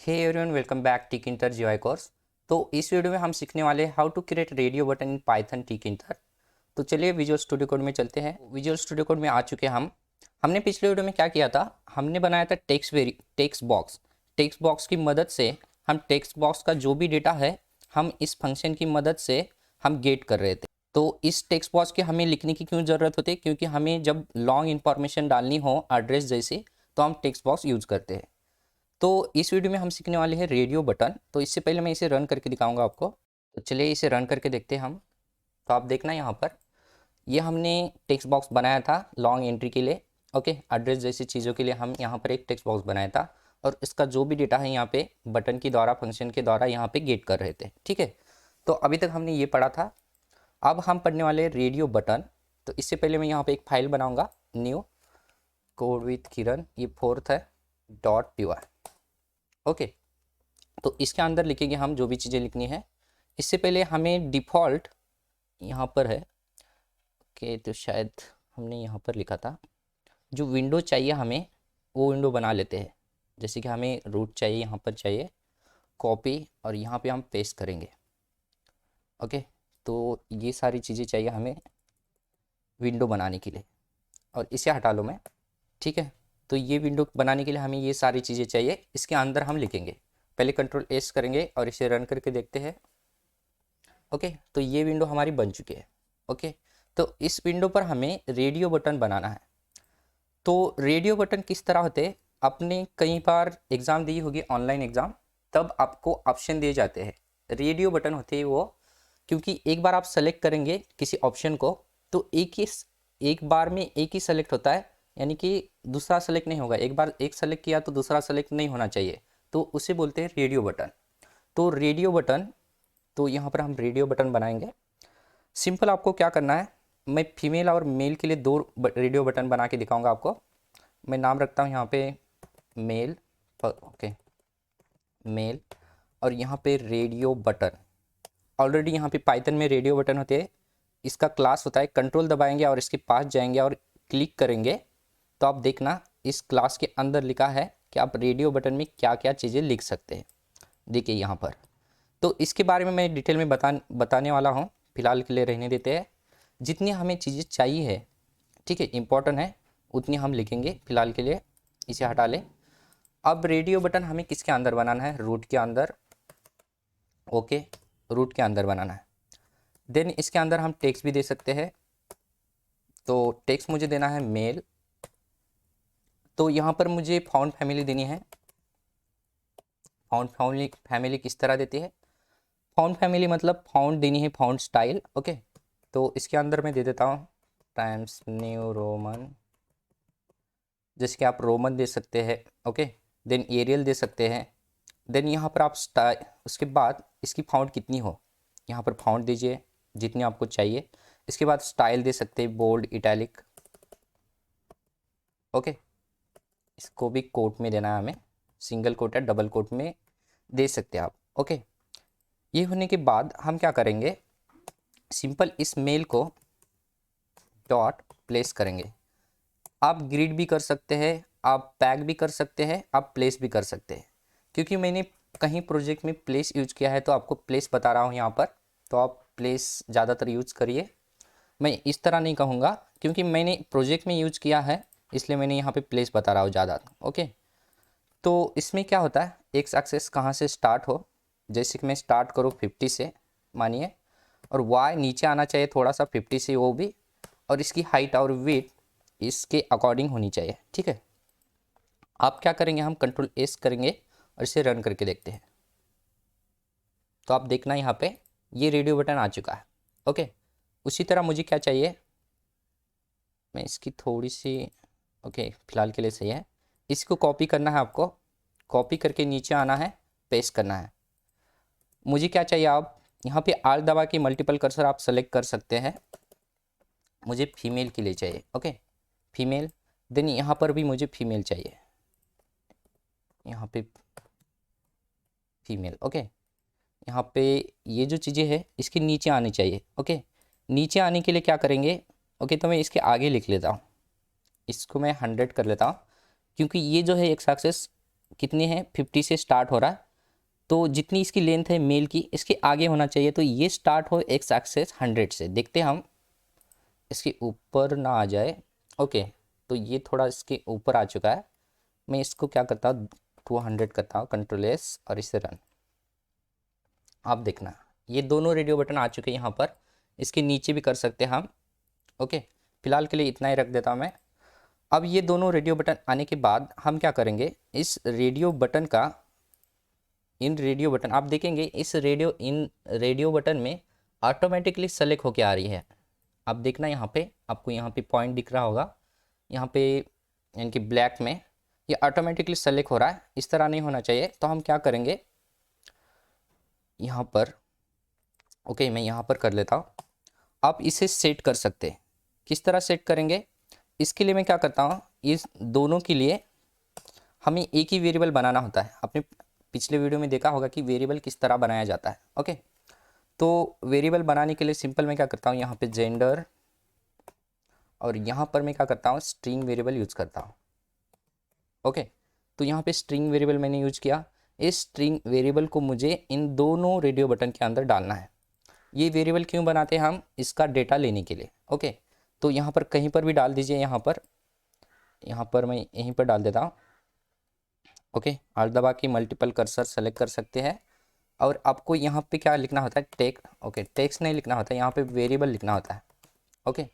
हे everyone, welcome back Tkinter GUI course. तो इस video में हम सीखने वाले हैं how to create radio button in Python Tkinter. तो चलिए विजुअल स्टूडियो कोड में चलते हैं। विजुअल स्टूडियो कोड में आ चुके हैं हम। हमने पिछले वीडियो में क्या किया था, हमने बनाया था टेक्स्ट बॉक्स की मदद से हम टेक्स्ट बॉक्स का जो भी डेटा है हम इस फंक्शन की मदद से हम गेट कर रहे थे। तो इस टेक्स्ट बॉक्स की हमें लिखने की क्यों ज़रूरत होती है, क्योंकि हमें जब लॉन्ग इन्फॉर्मेशन डालनी हो एड्रेस जैसे तो हम टेक्स्ट बॉक्स यूज़ करते हैं। तो इस वीडियो में हम सीखने वाले हैं रेडियो बटन। तो इससे पहले मैं इसे रन करके दिखाऊंगा आपको। तो चलिए इसे रन करके देखते हैं हम। तो आप देखना यहाँ पर ये हमने टेक्स्ट बॉक्स बनाया था लॉन्ग एंट्री के लिए। ओके, एड्रेस जैसी चीज़ों के लिए हम यहाँ पर एक टेक्स्ट बॉक्स बनाया था और इसका जो भी डेटा है यहाँ पे बटन के द्वारा फंक्शन के द्वारा यहाँ पे गेट कर रहे थे। ठीक है, तो अभी तक हमने ये पढ़ा था। अब हम पढ़ने वाले हैं रेडियो बटन। तो इससे पहले मैं यहाँ पे एक फाइल बनाऊँगा, न्यू कोड विथ किरण, ये 4th है .py। ओके, तो इसके अंदर लिखेंगे हम जो भी चीज़ें लिखनी है। इससे पहले हमें डिफ़ॉल्ट यहाँ पर है। ओके, तो शायद हमने यहाँ पर लिखा था जो विंडो चाहिए हमें वो विंडो बना लेते हैं। जैसे कि हमें रूट चाहिए, यहाँ पर चाहिए कॉपी और यहाँ पे हम पेस्ट करेंगे। ओके, तो ये सारी चीज़ें चाहिए हमें विंडो बनाने के लिए और इसे हटा लो मैं। ठीक है, तो ये विंडो बनाने के लिए हमें ये सारी चीज़ें चाहिए। इसके अंदर हम लिखेंगे, पहले कंट्रोल एस करेंगे और इसे रन करके देखते हैं। ओके, तो ये विंडो हमारी बन चुकी है। ओके, तो इस विंडो पर हमें रेडियो बटन बनाना है। तो रेडियो बटन किस तरह होते हैं, आपने कई बार एग्ज़ाम दी होगी, ऑनलाइन एग्ज़ाम, तब आपको ऑप्शन दिए जाते हैं। रेडियो बटन होते हैं वो, क्योंकि एक बार आप सेलेक्ट करेंगे किसी ऑप्शन को तो एक बार में एक ही सेलेक्ट होता है, यानी कि दूसरा सेलेक्ट नहीं होगा। एक बार एक सेलेक्ट किया तो दूसरा सेलेक्ट नहीं होना चाहिए, तो उसे बोलते हैं रेडियो बटन। तो रेडियो बटन, तो यहाँ पर हम रेडियो बटन बनाएंगे। सिंपल आपको क्या करना है, मैं फीमेल और मेल के लिए दो रेडियो बटन बना के दिखाऊंगा आपको। मैं नाम रखता हूँ यहाँ पे मेल, ओके मेल, और यहाँ पे रेडियो बटन। ऑलरेडी यहाँ पे पाइथन में रेडियो बटन होते हैं, इसका क्लास होता है। कंट्रोल दबाएंगे और इसके पास जाएंगे और क्लिक करेंगे तो आप देखना इस क्लास के अंदर लिखा है कि आप रेडियो बटन में क्या क्या चीज़ें लिख सकते हैं। देखिए यहाँ पर, तो इसके बारे में मैं डिटेल में बताने वाला हूँ, फिलहाल के लिए रहने देते हैं। जितनी हमें चीज़ें चाहिए है, ठीक है, इम्पोर्टेंट है, उतनी हम लिखेंगे फिलहाल के लिए। इसे हटा लें। अब रेडियो बटन हमें किसके अंदर बनाना है, रूट के अंदर। ओके, रूट के अंदर बनाना है। देन इसके अंदर हम टेक्स्ट भी दे सकते हैं। तो टेक्स्ट मुझे देना है मेल। तो यहाँ पर मुझे फाउंड फैमिली देनी है। फाउंड फैमिली किस तरह देती है, फाउंड फैमिली मतलब फाउंड देनी है, फाउंड स्टाइल। ओके, तो इसके अंदर मैं दे देता हूँ टाइम्स न्यू रोमन, जैसे कि आप रोमन दे सकते हैं। ओके, देन एरियल दे सकते हैं। देन यहाँ पर आप स्टाइल, उसके बाद इसकी फाउंड कितनी हो यहाँ पर फाउंड दीजिए जितनी आपको चाहिए। इसके बाद स्टाइल दे सकते हैं, बोल्ड, इटैलिक। ओके, इसको भी कोट में देना है हमें, सिंगल कोट या डबल कोट में दे सकते हैं आप। ओके, ये होने के बाद हम क्या करेंगे, सिंपल इस मेल को डॉट प्लेस करेंगे। आप ग्रिड भी कर सकते हैं, आप पैक भी कर सकते हैं, आप प्लेस भी कर सकते हैं। क्योंकि मैंने कहीं प्रोजेक्ट में प्लेस यूज किया है तो आपको प्लेस बता रहा हूँ यहाँ पर, तो आप प्लेस ज़्यादातर यूज करिए। मैं इस तरह नहीं कहूँगा क्योंकि मैंने प्रोजेक्ट में यूज किया है, इसलिए मैंने यहाँ पे प्लेस बता रहा हूँ ज़्यादा। ओके, तो इसमें क्या होता है, एक्स एक्सेस कहाँ से स्टार्ट हो, जैसे कि मैं स्टार्ट करूँ 50 से मानिए, और वाई नीचे आना चाहिए थोड़ा सा 50 से वो भी, और इसकी हाइट और वेट इसके अकॉर्डिंग होनी चाहिए। ठीक है, आप क्या करेंगे, हम कंट्रोल एस करेंगे और इसे रन करके देखते हैं। तो आप देखना यहाँ पे ये रेडियो बटन आ चुका है। ओके, उसी तरह मुझे क्या चाहिए, मैं इसकी थोड़ी सी, ओके फिलहाल के लिए सही है। इसको कॉपी करना है आपको, कॉपी करके नीचे आना है, पेस्ट करना है। मुझे क्या चाहिए, आप यहाँ पे आल दबा के मल्टीपल कर्सर आप सेलेक्ट कर सकते हैं। मुझे फीमेल के लिए चाहिए। ओके, फीमेल, देन यहाँ पर भी मुझे फीमेल चाहिए, यहाँ पे फीमेल। ओके, यहाँ पे ये जो चीज़ें हैं इसके नीचे आनी चाहिए। ओके, नीचे आने के लिए क्या करेंगे, ओके तो मैं इसके आगे लिख लेता हूँ, इसको मैं 100 कर लेता हूँ, क्योंकि ये जो है एक्स एक्सेस कितनी है 50 से स्टार्ट हो रहा है, तो जितनी इसकी लेंथ है मेल की इसके आगे होना चाहिए, तो ये स्टार्ट हो एक्स एक्सेस 100 से। देखते हैं हम इसके ऊपर ना आ जाए। ओके, तो ये थोड़ा इसके ऊपर आ चुका है। मैं इसको क्या करता हूँ 200 करता हूँ, कंट्रोल एस और इसे रन। आप देखना ये दोनों रेडियो बटन आ चुके हैं यहाँ पर। इसके नीचे भी कर सकते हैं हम। ओके, फिलहाल के लिए इतना ही रख देता हूँ मैं। अब ये दोनों रेडियो बटन आने के बाद हम क्या करेंगे, इस रेडियो बटन का इन रेडियो बटन आप देखेंगे इस रेडियो बटन में ऑटोमेटिकली सेलेक्ट होके आ रही है। आप देखना यहाँ पे आपको यहाँ पे पॉइंट दिख रहा होगा, यहाँ पे यानी कि ब्लैक में ये ऑटोमेटिकली सेलेक्ट हो रहा है। इस तरह नहीं होना चाहिए, तो हम क्या करेंगे यहाँ पर। ओके, मैं यहाँ पर कर लेता हूँ। आप इसे सेट कर सकते हैं। किस तरह सेट करेंगे, इसके लिए मैं क्या करता हूँ, इस दोनों के लिए हमें एक ही वेरिएबल बनाना होता है। आपने पिछले वीडियो में देखा होगा कि वेरिएबल किस तरह बनाया जाता है। ओके, तो वेरिएबल बनाने के लिए सिंपल मैं क्या करता हूँ, यहाँ पे जेंडर और यहाँ पर मैं क्या करता हूँ स्ट्रिंग वेरिएबल यूज़ करता हूँ। ओके, तो यहाँ पे स्ट्रिंग वेरिएबल मैंने यूज किया। इस स्ट्रिंग वेरिएबल को मुझे इन दोनों रेडियो बटन के अंदर डालना है। ये वेरिएबल क्यों बनाते हैं हम, इसका डेटा लेने के लिए। ओके, तो यहाँ पर कहीं पर भी डाल दीजिए। यहाँ पर मैं यहीं पर डाल देता हूँ। ओके, alt दबा के मल्टीपल कर्सर सेलेक्ट कर सकते हैं। और आपको यहाँ पे क्या लिखना होता है, टेक्स्ट। ओके, टेक्स्ट नहीं लिखना होता है, यहाँ पे वेरिएबल लिखना होता है। ओके,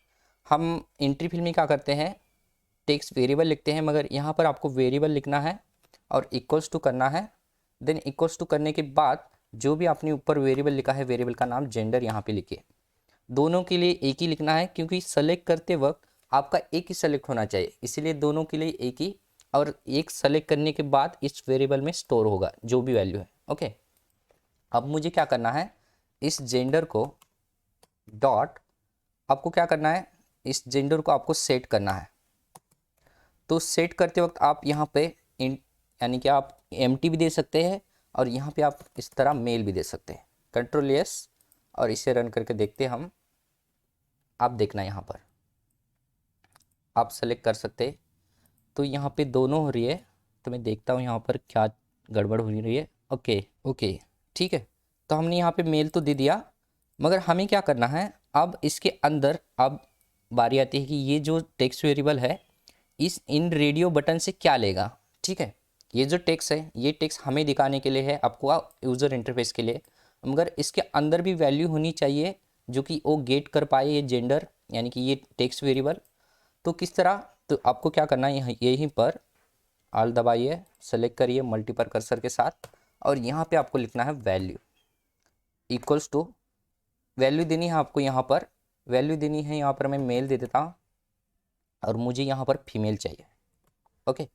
हम एंट्री फील्ड में क्या करते हैं टेक्स्ट वेरिएबल लिखते हैं, मगर यहाँ पर आपको वेरिएबल लिखना है और इक्वल्स टू करना है। देन इक्वल्स टू करने के बाद जो भी आपने ऊपर वेरिएबल लिखा है, वेरिएबल का नाम जेंडर यहाँ पे लिखिए। दोनों के लिए एक ही लिखना है, क्योंकि सेलेक्ट करते वक्त आपका एक ही सेलेक्ट होना चाहिए, इसीलिए दोनों के लिए एक ही। और एक सेलेक्ट करने के बाद इस वेरिएबल में स्टोर होगा जो भी वैल्यू है। ओके, अब मुझे क्या करना है, इस जेंडर को डॉट, आपको क्या करना है, इस जेंडर को आपको सेट करना है। तो सेट करते वक्त आप यहाँ पे यानी कि आप एम्प्टी भी दे सकते हैं और यहाँ पे आप इस तरह मेल भी दे सकते हैं। कंट्रोल एस और इसे रन करके देखते हैं हम। आप देखना यहाँ पर आप सेलेक्ट कर सकते हैं, तो यहाँ पे दोनों हो रही है। तो मैं देखता हूँ यहाँ पर क्या गड़बड़ हो रही है। ओके ओके, ठीक है। तो हमने यहाँ पे मेल तो दे दिया, मगर हमें क्या करना है, अब इसके अंदर अब बारी आती है कि ये जो टेक्स्ट वेरिएबल है इस इन रेडियो बटन से क्या लेगा। ठीक है, ये जो टेक्स्ट है ये टेक्स्ट हमें दिखाने के लिए है, आपको यूज़र इंटरफेस के लिए, मगर इसके अंदर भी वैल्यू होनी चाहिए जो कि वो गेट कर पाए ये जेंडर यानी कि ये टेक्स्ट वेरिएबल। तो किस तरह, तो आपको क्या करना है, यहीं पर आल दबाइए, सेलेक्ट करिए मल्टीपल कर्सर के साथ और यहाँ पे आपको लिखना है वैल्यू इक्वल्स टू, वैल्यू देनी है आपको, यहाँ पर वैल्यू देनी है। यहाँ पर मैं मेल दे देता हूँ और मुझे यहाँ पर फीमेल चाहिए। ओके,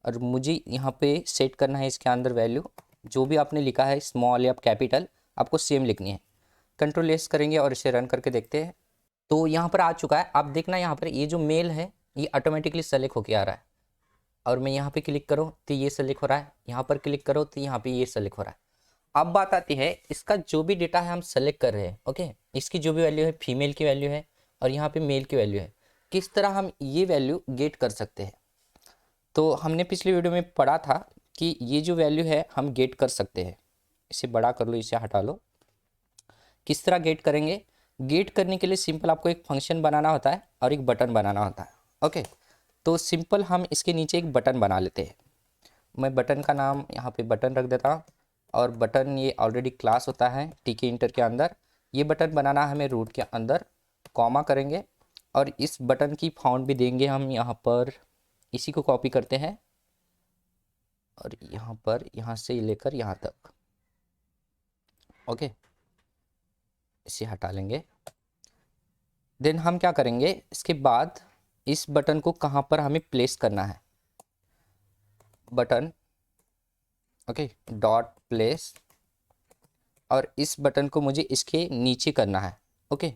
और मुझे यहाँ पे सेट करना है इसके अंदर वैल्यू, जो भी आपने लिखा है स्मॉल या कैपिटल आपको सेम लिखनी है। कंट्रोल एस करेंगे और इसे रन करके देखते हैं। तो यहाँ पर आ चुका है। आप देखना यहाँ पर ये जो मेल है ये ऑटोमेटिकली सेलेक्ट होके आ रहा है, और मैं यहाँ पे क्लिक करूँ तो ये सेलेक्ट हो रहा है, यहाँ पर क्लिक करो तो यहाँ पे ये सेलेक्ट हो रहा है। अब बात आती है इसका जो भी डेटा है हम सेलेक्ट कर रहे हैं। ओके, इसकी जो भी वैल्यू है फीमेल की वैल्यू है और यहाँ पे मेल की वैल्यू है, किस तरह हम ये वैल्यू गेट कर सकते हैं। तो हमने पिछले वीडियो में पढ़ा था कि ये जो वैल्यू है हम गेट कर सकते हैं। इसे बड़ा कर लो, इसे हटा लो। किस तरह गेट करेंगे, गेट करने के लिए सिंपल आपको एक फंक्शन बनाना होता है और एक बटन बनाना होता है। ओके, तो सिंपल हम इसके नीचे एक बटन बना लेते हैं। मैं बटन का नाम यहाँ पे बटन रख देता हूँ, और बटन ये ऑलरेडी क्लास होता है टीके इंटर के अंदर। ये बटन बनाना है हमें रूट के अंदर, कॉमा करेंगे और इस बटन की फाउंड भी देंगे हम यहाँ पर। इसी को कॉपी करते हैं और यहाँ पर यहाँ से लेकर यहाँ तक। ओके, इसे हटा लेंगे। देन हम क्या करेंगे, इसके बाद इस बटन को कहाँ पर हमें प्लेस करना है, बटन ओके डॉट प्लेस, और इस बटन को मुझे इसके नीचे करना है। ओके,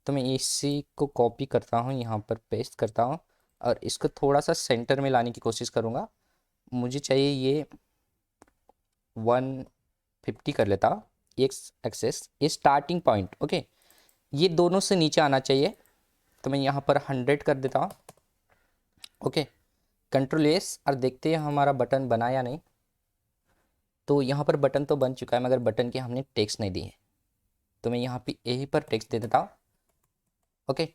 तो मैं इसी को कॉपी करता हूँ, यहाँ पर पेस्ट करता हूँ और इसको थोड़ा सा सेंटर में लाने की कोशिश करूँगा। मुझे चाहिए ये 150 कर लेता हूँ एक्स एक्सेस, ये स्टार्टिंग पॉइंट। ओके, ये दोनों से नीचे आना चाहिए, तो मैं यहाँ पर 100 कर देता हूँ। ओके, कंट्रोल एस और देखते हैं हमारा बटन बना या नहीं। तो यहाँ पर बटन तो बन चुका है मगर बटन की हमने टेक्स्ट नहीं दी है, तो मैं यहाँ पे यहीं पर टेक्स्ट दे देता हूँ। ओके,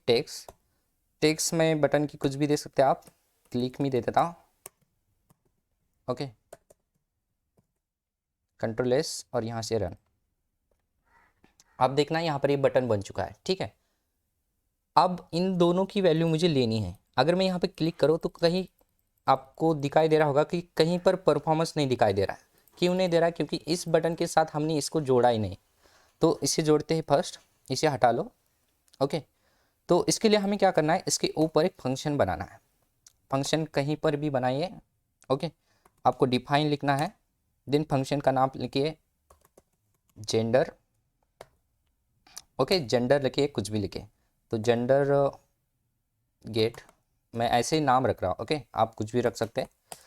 टेक्स्ट में बटन की कुछ भी दे सकते हैं आप, क्लिक में दे देता हूँ। ओके, कंट्रोल एस और यहाँ से रन। आप देखना यहाँ पर ये बटन बन चुका है, ठीक है। अब इन दोनों की वैल्यू मुझे लेनी है। अगर मैं यहाँ पे क्लिक करूँ तो कहीं आपको दिखाई दे रहा होगा कि कहीं पर परफॉर्मेंस नहीं दिखाई दे रहा है। क्यों नहीं दे रहा है? क्योंकि इस बटन के साथ हमने इसको जोड़ा ही नहीं। तो इसे जोड़ते हैं, फर्स्ट इसे हटा लो। ओके, तो इसके लिए हमें क्या करना है, इसके ऊपर एक फंक्शन बनाना है। फंक्शन कहीं पर भी बनाइए। ओके, आपको डिफाइन लिखना है, देन फंक्शन का नाम लिखिए जेंडर। ओके, जेंडर लिखिए, कुछ भी लिखिए, तो जेंडर गेट, मैं ऐसे ही नाम रख रहा हूँ। ओके, आप कुछ भी रख सकते हैं।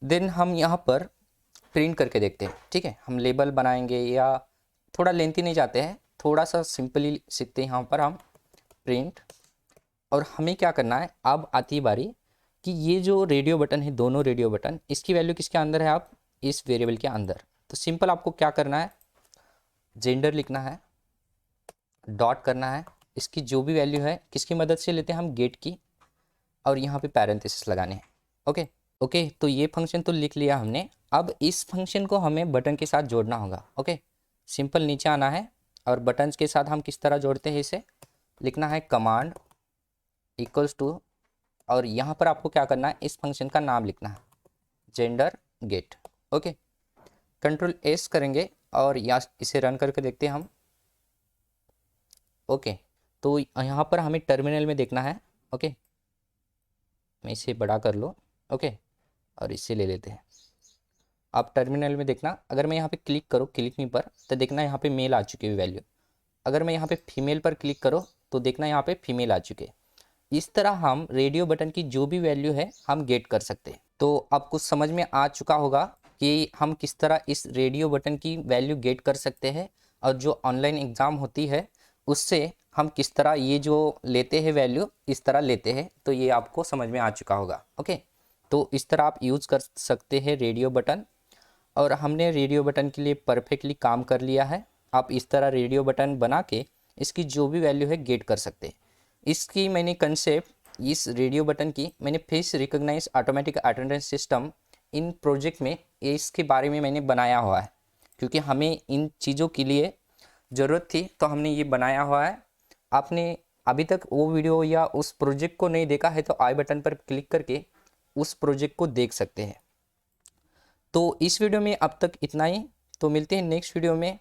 देन हम यहाँ पर प्रिंट करके देखते हैं, ठीक है। हम लेबल बनाएंगे या थोड़ा लेंथी नहीं जाते हैं, थोड़ा सा सिंपली सीखते हैं। यहाँ पर हम प्रिंट, और हमें क्या करना है, अब आती है बारी कि ये जो रेडियो बटन है, दोनों रेडियो बटन, इसकी वैल्यू किसके अंदर है, आप इस वेरिएबल के अंदर। तो सिंपल आपको क्या करना है, जेंडर लिखना है, डॉट करना है, इसकी जो भी वैल्यू है किसकी मदद से लेते हैं हम, गेट की, और यहाँ पे पैरेंथेसिस लगाने हैं। ओके, तो ये फंक्शन तो लिख लिया हमने। अब इस फंक्शन को हमें बटन के साथ जोड़ना होगा। ओके, सिंपल नीचे आना है, और बटन्स के साथ हम किस तरह जोड़ते हैं, इसे लिखना है कमांड इक्वल्स टू, और यहाँ पर आपको क्या करना है, इस फंक्शन का नाम लिखना है gender gate. Okay, control S करेंगे और इसे रन करके देखते हैं हम। ओके, तो यहाँ पर हमें टर्मिनल में देखना है। ओके, मैं इसे बड़ा कर लो। ओके, और इसे ले लेते हैं। आप टर्मिनल में देखना, अगर मैं यहाँ पे क्लिक करूँ, क्लिक मी पर, तो देखना यहाँ पे मेल आ चुकी है वैल्यू। अगर मैं यहाँ पे फीमेल पर क्लिक करूँ तो देखना यहाँ पे फीमेल आ चुके। इस तरह हम रेडियो बटन की जो भी वैल्यू है हम गेट कर सकते हैं। तो आपको समझ में आ चुका होगा कि हम किस तरह इस रेडियो बटन की वैल्यू गेट कर सकते हैं, और जो ऑनलाइन एग्ज़ाम होती है उससे हम किस तरह ये जो लेते हैं वैल्यू, इस तरह लेते हैं। तो ये आपको समझ में आ चुका होगा। ओके, तो इस तरह आप यूज़ कर सकते हैं रेडियो बटन, और हमने रेडियो बटन के लिए परफेक्टली काम कर लिया है। आप इस तरह रेडियो बटन बना के इसकी जो भी वैल्यू है गेट कर सकते हैं। इसकी मैंने कंसेप्ट, इस रेडियो बटन की मैंने face recognize automatic attendance system इन प्रोजेक्ट में इसके बारे में मैंने बनाया हुआ है, क्योंकि हमें इन चीज़ों के लिए ज़रूरत थी, तो हमने ये बनाया हुआ है। आपने अभी तक वो वीडियो या उस प्रोजेक्ट को नहीं देखा है तो आई बटन पर क्लिक करके उस प्रोजेक्ट को देख सकते हैं। तो इस वीडियो में अब तक इतना ही, तो मिलते हैं नेक्स्ट वीडियो में।